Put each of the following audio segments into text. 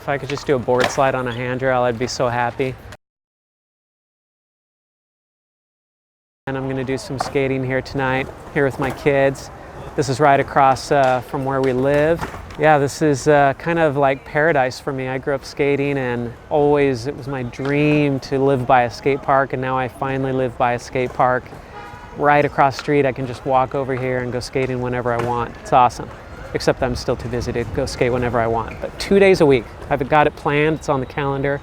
If I could just do a board slide on a handrail, I'd be so happy. And I'm going to do some skating here tonight, here with my kids. This is right across from where we live. Yeah, this is kind of like paradise for me. I grew up skating, and always it was my dream to live by a skate park, and now I finally live by a skate park. Right across the street, I can just walk over here and go skating whenever I want. It's awesome. Except I'm still too busy to go skate whenever I want. But 2 days a week. I've got it planned, it's on the calendar.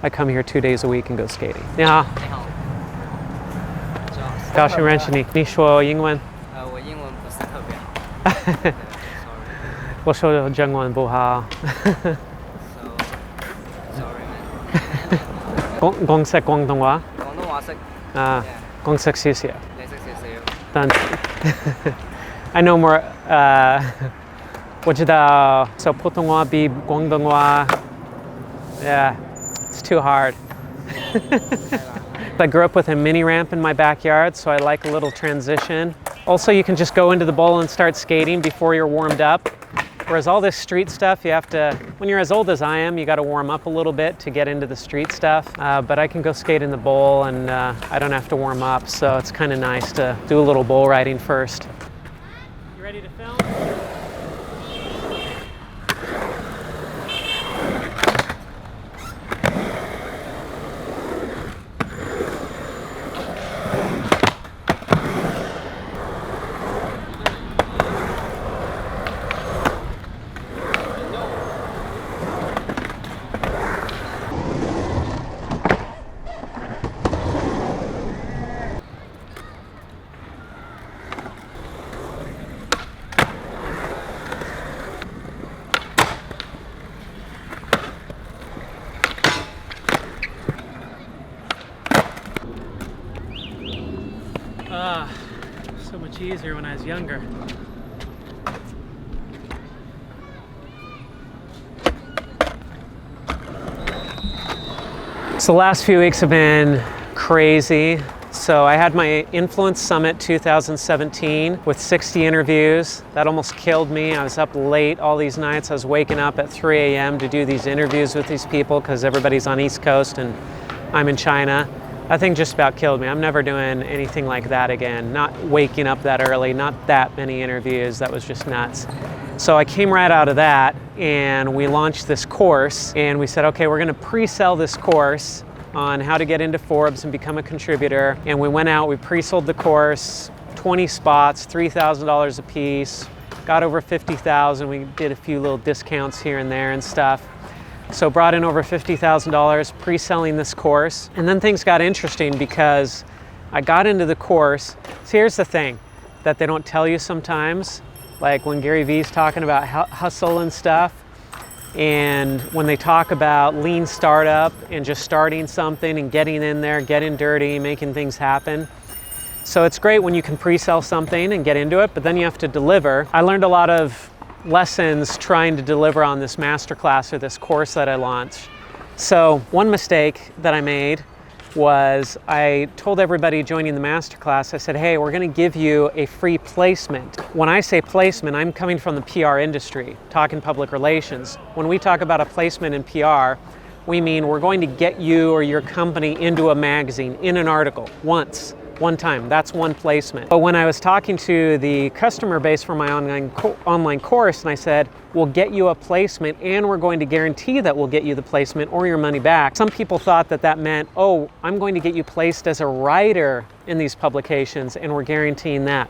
I come here 2 days a week and go skating. 你好。高兴认识你。你说英文？我英文不是特别好。我说中文不好。講識廣東話？廣東話識。講識少少。你識少少。但I know more. 我知道說普通話比廣東話。Yeah, it's too hard. I grew up with a mini ramp in my backyard, so I like a little transition. Also, you can just go into the bowl and start skating before you're warmed up. Whereas all this street stuff, you have to, when you're as old as I am, you got to warm up a little bit to get into the street stuff. But I can go skate in the bowl, and I don't have to warm up, so it's kind of nice to do a little bowl riding first. You ready to film? So much easier when I was younger. So the last few weeks have been crazy. So I had my Influence Summit 2017 with 60 interviews. That almost killed me. I was up late all these nights. I was waking up at 3 a.m. to do these interviews with these people because everybody's on East Coast and I'm in China. That thing just about killed me. I'm never doing anything like that again. Not waking up that early, not that many interviews. That was just nuts. So I came right out of that and we launched this course and we said, okay, we're gonna pre-sell this course on how to get into Forbes and become a contributor. And we went out, we pre-sold the course, 20 spots, $3,000 a piece, got over 50,000. We did a few little discounts here and there and stuff. So brought in over $50,000 pre-selling this course. And then things got interesting because I got into the course. So here's the thing that they don't tell you sometimes, like when Gary Vee's talking about hustle and stuff, and when they talk about lean startup and just starting something and getting in there, getting dirty, making things happen. So it's great when you can pre-sell something and get into it, but then you have to deliver. I learned a lot of lessons trying to deliver on this masterclass or this course that I launched. So one mistake that I made was I told everybody joining the masterclass, I said, hey, we're going to give you a free placement. When I say placement, I'm coming from the PR industry, talking public relations. When we talk about a placement in PR, we mean we're going to get you or your company into a magazine, in an article, one time. That's one placement. But when I was talking to the customer base for my online course, and I said, we'll get you a placement and we're going to guarantee that we'll get you the placement or your money back. Some people thought that that meant, oh, I'm going to get you placed as a writer in these publications and we're guaranteeing that.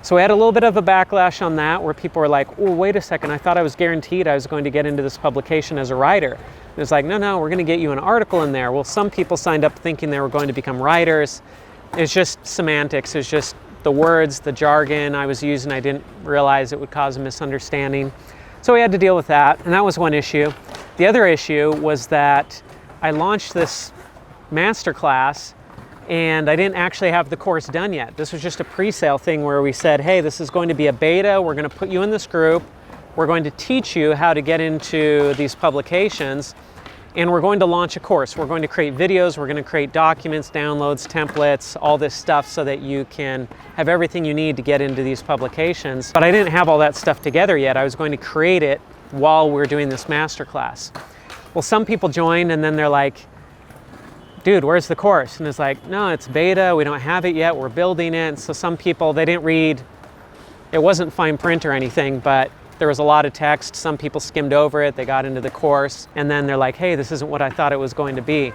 So we had a little bit of a backlash on that where people were like, oh, wait a second, I thought I was guaranteed I was going to get into this publication as a writer. It was like, no, we're going to get you an article in there. Well, some people signed up thinking they were going to become writers. It's just semantics. It's just the words, the jargon I was using. I didn't realize it would cause a misunderstanding. So we had to deal with that, and that was one issue. The other issue was that I launched this masterclass and I didn't actually have the course done yet. This was just a pre-sale thing where we said, hey, this is going to be a beta. We're going to put you in this group. We're going to teach you how to get into these publications. And we're going to launch a course. We're going to create videos, we're going to create documents, downloads, templates, all this stuff so that you can have everything you need to get into these publications. But I didn't have all that stuff together yet. I was going to create it while we're doing this masterclass. Well, some people join and then they're like, dude, where's the course? And it's like, no, it's beta, we don't have it yet, we're building it. And so some people, they didn't read, it wasn't fine print or anything, but there was a lot of text. Some people skimmed over it, they got into the course, and then they're like, hey, this isn't what I thought it was going to be.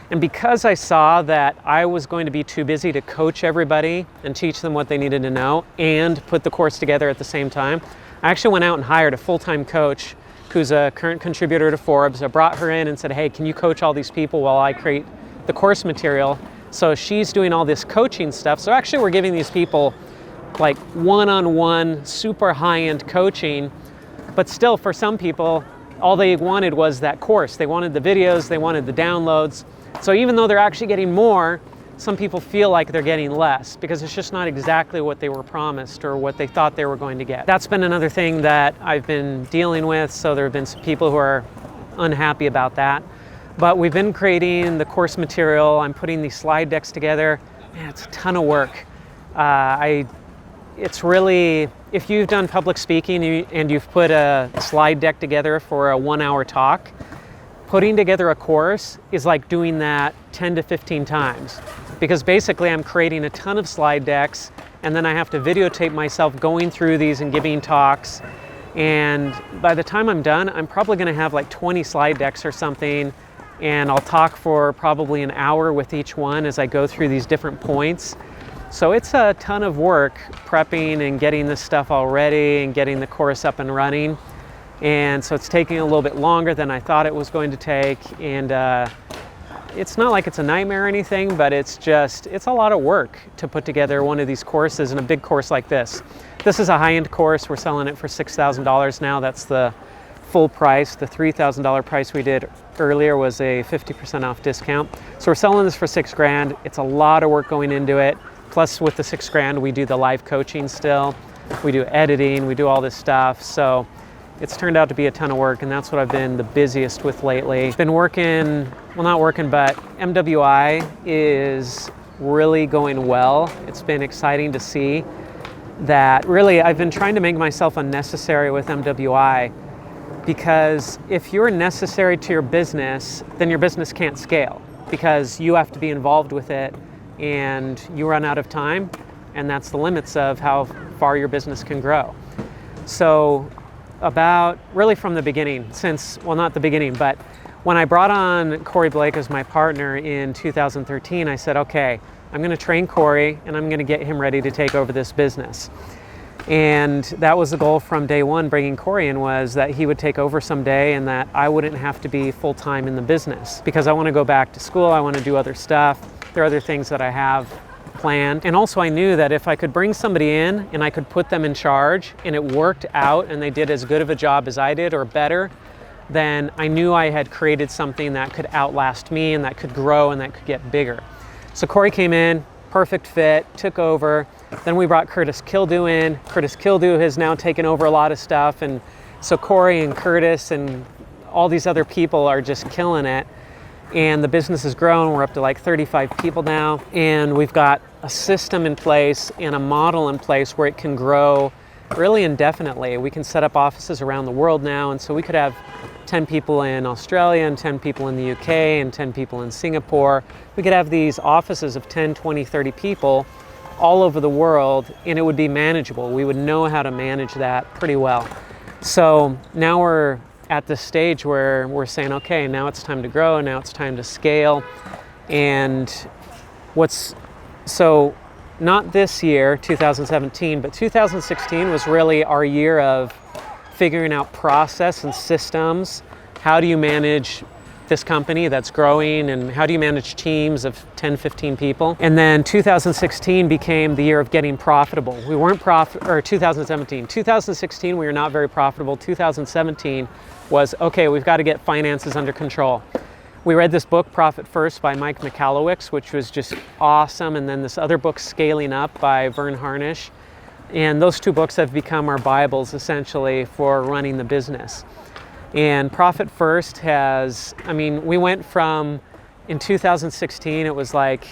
And because I saw that I was going to be too busy to coach everybody and teach them what they needed to know and put the course together at the same time, I actually went out and hired a full-time coach who's a current contributor to Forbes. I brought her in and said, hey, can you coach all these people while I create the course material? So she's doing all this coaching stuff. So actually we're giving these people like one-on-one, super high-end coaching, but still for some people, all they wanted was that course. They wanted the videos, they wanted the downloads. So even though they're actually getting more, some people feel like they're getting less because it's just not exactly what they were promised or what they thought they were going to get. That's been another thing that I've been dealing with. So there have been some people who are unhappy about that. But we've been creating the course material. I'm putting these slide decks together. Man, it's a ton of work. It's really, if you've done public speaking and you've put a slide deck together for a 1-hour talk, putting together a course is like doing that 10 to 15 times. Because basically I'm creating a ton of slide decks and then I have to videotape myself going through these and giving talks. And by the time I'm done, I'm probably gonna have like 20 slide decks or something, and I'll talk for probably an hour with each one as I go through these different points. So it's a ton of work prepping and getting this stuff all ready and getting the course up and running. And so it's taking a little bit longer than I thought it was going to take. And it's not like it's a nightmare or anything, but it's a lot of work to put together one of these courses, and a big course like this. This is a high-end course. We're selling it for $6,000 now. That's the full price. The $3,000 price we did earlier was a 50% off discount. So we're selling this for $6,000. It's a lot of work going into it. Plus with the $6,000, we do the live coaching still. We do editing, we do all this stuff. So it's turned out to be a ton of work, and that's what I've been the busiest with lately. Been working, well, not working, but MWI is really going well. It's been exciting to see that. Really, I've been trying to make myself unnecessary with MWI, because if you're necessary to your business, then your business can't scale because you have to be involved with it and you run out of time, and that's the limits of how far your business can grow. So about really from the beginning, well, not the beginning, but when I brought on Corey Blake as my partner in 2013, I said, okay, I'm going to train Corey and I'm going to get him ready to take over this business. And that was the goal from day one, bringing Corey in, was that he would take over someday and that I wouldn't have to be full-time in the business, because I want to go back to school, I want to do other stuff. There are other things that I have planned. And also I knew that if I could bring somebody in and I could put them in charge and it worked out and they did as good of a job as I did or better, then I knew I had created something that could outlast me and that could grow and that could get bigger. So Corey came in, perfect fit, took over. Then we brought Curtis Kildew in. Curtis Kildew has now taken over a lot of stuff, and so Corey and Curtis and all these other people are just killing it. And the business has grown. We're up to like 35 people now, and we've got a system in place and a model in place where it can grow really indefinitely. We can set up offices around the world now, and so we could have 10 people in Australia and 10 people in the UK and 10 people in Singapore. We could have these offices of 10, 20, 30 people all over the world, and it would be manageable. We would know how to manage that pretty well. So now we're at this stage where we're saying, okay, now it's time to grow, now it's time to scale. And so not this year, 2017, but 2016 was really our year of figuring out process and systems. How do you manage this company that's growing, and how do you manage teams of 10, 15 people? And then 2016 became the year of getting profitable. We weren't 2017. 2016, we were not very profitable. 2017 was, okay, we've got to get finances under control. We read this book, Profit First, by Mike Michalowicz, which was just awesome. And then this other book, Scaling Up, by Vern Harnish. And those two books have become our Bibles, essentially, for running the business. And Profit First we went from, in 2016, it was like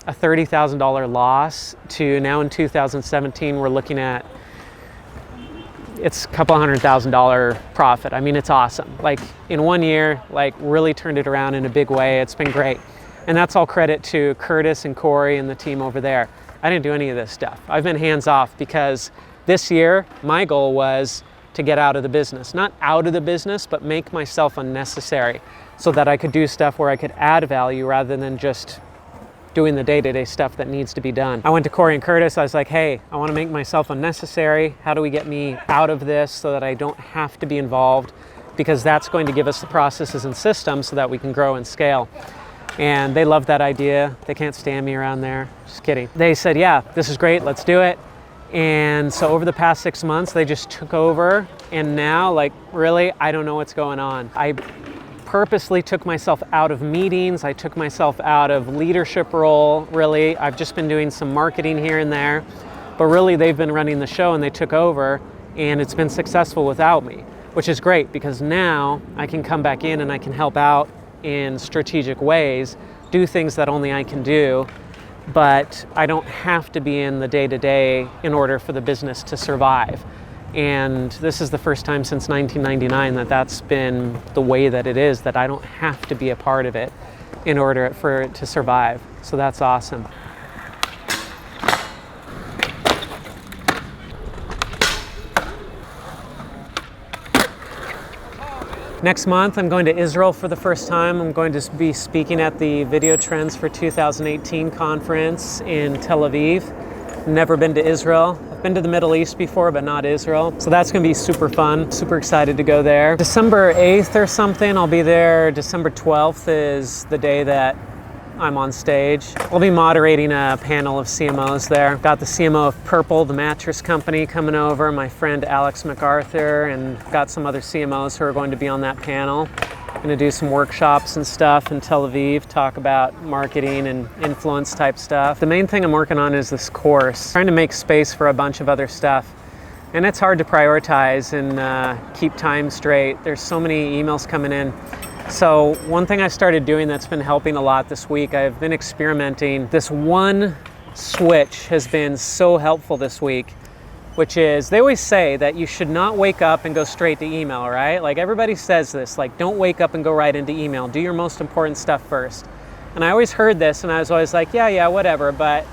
a $30,000 loss, to now in 2017, we're looking at it's a couple $100,000 profit. I mean, it's awesome. Like in 1 year, like really turned it around in a big way. It's been great. And that's all credit to Curtis and Corey and the team over there. I didn't do any of this stuff. I've been hands off because this year, my goal was to get out of the business. Not out of the business, but make myself unnecessary so that I could do stuff where I could add value rather than just doing the day-to-day stuff that needs to be done. I went to Corey and Curtis. I was like, hey, I want to make myself unnecessary. How do we get me out of this so that I don't have to be involved? Because that's going to give us the processes and systems so that we can grow and scale. And they loved that idea. They can't stand me around there. Just kidding. They said, yeah, this is great. Let's do it. And so over the past 6 months, they just took over. And now, like, really, I don't know what's going on. I purposely took myself out of meetings. I took myself out of leadership role, really. I've just been doing some marketing here and there. But really, they've been running the show and they took over. And it's been successful without me, which is great because now I can come back in and I can help out in strategic ways, do things that only I can do. But I don't have to be in the day-to-day in order for the business to survive. And this is the first time since 1999 that that's been the way that it is, that I don't have to be a part of it in order for it to survive. So that's awesome. Next month, I'm going to Israel for the first time. I'm going to be speaking at the Video Trends for 2018 conference in Tel Aviv. Never been to Israel. I've been to the Middle East before, but not Israel. So that's going to be super fun. Super excited to go there. December 8th or something, I'll be there. December 12th is the day that I'm on stage. I'll be moderating a panel of CMOs there. Got the CMO of Purple, the mattress company, coming over, my friend Alex MacArthur, and got some other CMOs who are going to be on that panel. Going to do some workshops and stuff in Tel Aviv, talk about marketing and influence type stuff. The main thing I'm working on is this course, trying to make space for a bunch of other stuff. And it's hard to prioritize and keep time straight. There's so many emails coming in. So one thing I started doing that's been helping a lot this week, I've been experimenting. This one switch has been so helpful this week, which is, they always say that you should not wake up and go straight to email, right? Like everybody says this, like don't wake up and go right into email. Do your most important stuff first. And I always heard this and I was always like, yeah, whatever. But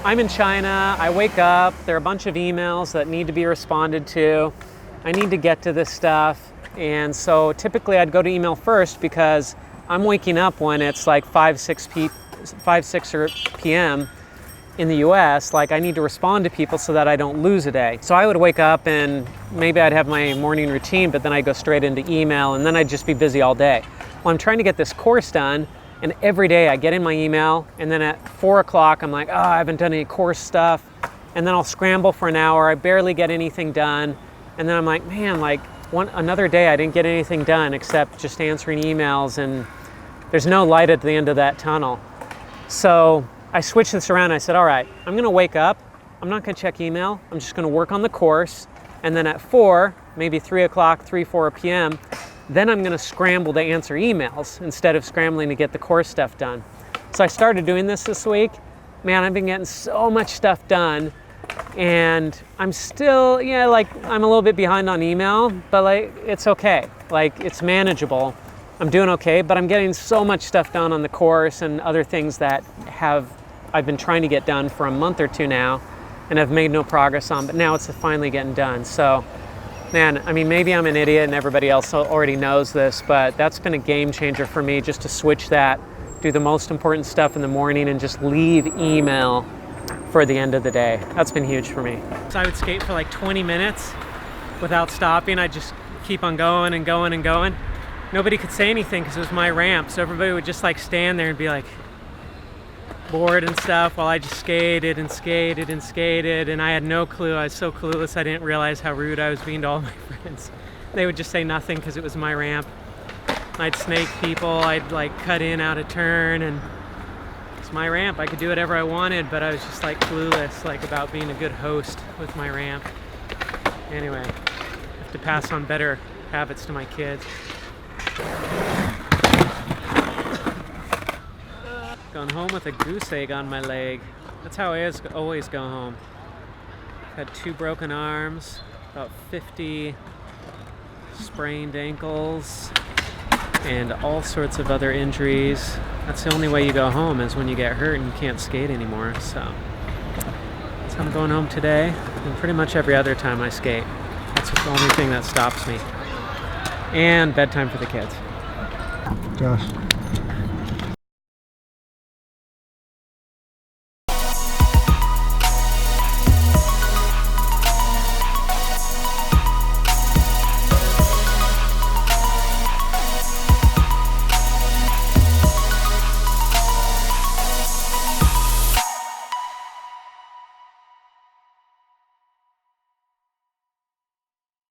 I'm in China, I wake up, there are a bunch of emails that need to be responded to. I need to get to this stuff. And so typically I'd go to email first because I'm waking up when it's like 6 p.m. in the US, like I need to respond to people so that I don't lose a day. So I would wake up and maybe I'd have my morning routine, but then I'd go straight into email and then I'd just be busy all day. Well, I'm trying to get this course done and every day I get in my email and then at 4 o'clock I'm like, oh, I haven't done any course stuff. And then I'll scramble for an hour, I barely get anything done. And then I'm like, man, like another day I didn't get anything done except just answering emails and there's no light at the end of that tunnel. So I switched this around. I said, all right, I'm going to wake up. I'm not going to check email. I'm just going to work on the course. And then at 4, maybe 3 o'clock, 4 p.m., then I'm going to scramble to answer emails instead of scrambling to get the course stuff done. So I started doing this week. Man, I've been getting so much stuff done. And I'm still, I'm a little bit behind on email, but like, it's okay. Like, it's manageable. I'm doing okay, but I'm getting so much stuff done on the course and other things that I've been trying to get done for a month or two now and have made no progress on, but now it's finally getting done. So, man, I mean, maybe I'm an idiot and everybody else already knows this, but that's been a game changer for me just to switch that, do the most important stuff in the morning and just leave email for the end of the day. That's been huge for me. So I would skate for like 20 minutes without stopping. I'd just keep on going and going and going. Nobody could say anything because it was my ramp, so everybody would just like stand there and be like bored and stuff while I just skated and skated and skated, and I had no clue. I was so clueless I didn't realize how rude I was being to all my friends. They would just say nothing because it was my ramp. I'd snake people, I'd like cut in out of turn, and it's my ramp. I could do whatever I wanted, but I was just like clueless like about being a good host with my ramp. Anyway, I have to pass on better habits to my kids. Going home with a goose egg on my leg. That's how I always go home. Had 2 broken arms, about 50 sprained ankles, and all sorts of other injuries. That's the only way you go home, is when you get hurt and you can't skate anymore. So I'm going home today, and pretty much every other time I skate. That's the only thing that stops me. And bedtime for the kids. Josh.